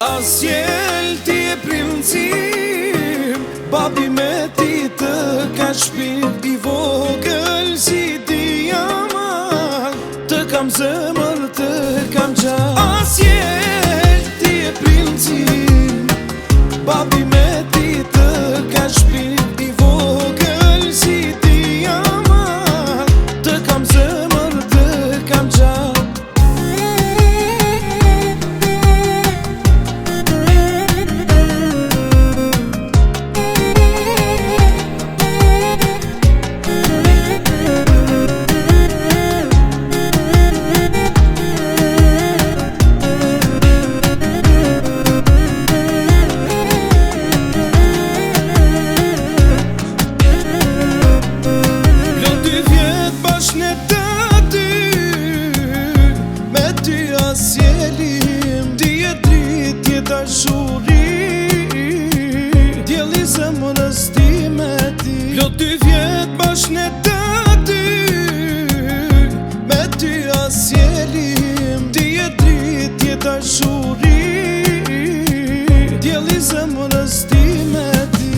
Asjel ti e princip, babi me ti të ka shpirt I vogël si diamant, të kam zemër, të kam gjallë. Asjel ti e princip, babi me ti të ka shpirt I vogël si diamant, të kam zemër, të kam gjallë. Asjelim, ti e drit, ti e dashuri, djeli zemrës ti me ti. Plot 2 vjet bashkë të ty, me ty asjelim, ti e drit, ti e dashuri, djeli zemrës ti me ti.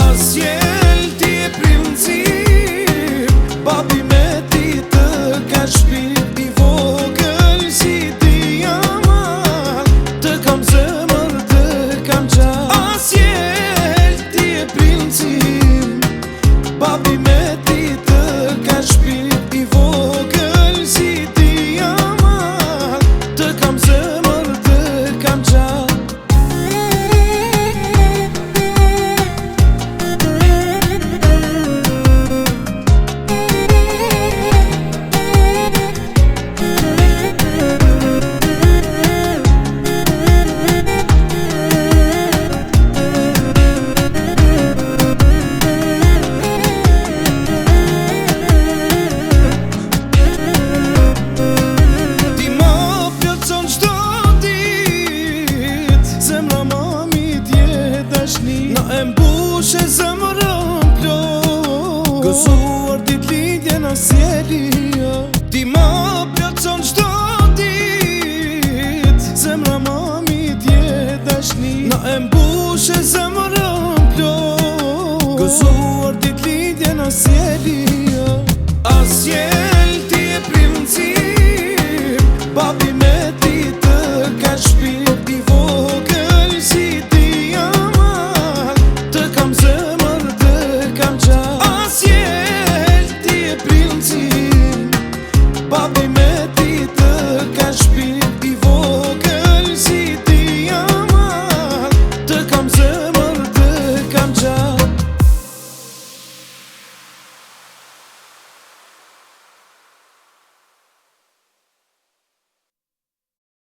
Asjel ti e princip, babi me ti të ka shpirt I vogël si diamant, të kam zemër, të kam gjallë. Asjel ti e princip, babi me ti të ka shpirt I vogël si diamant, të kam zemër, të kam gjallë. Na e mbushe zemrën plot, gëzuar dit lidhjen asjelia. Ti ma plotson çdo dit, zemra ma midje dashni. Na e mbushe zemrën plot, gëzuar dit lidhjen asjelia. Asjelia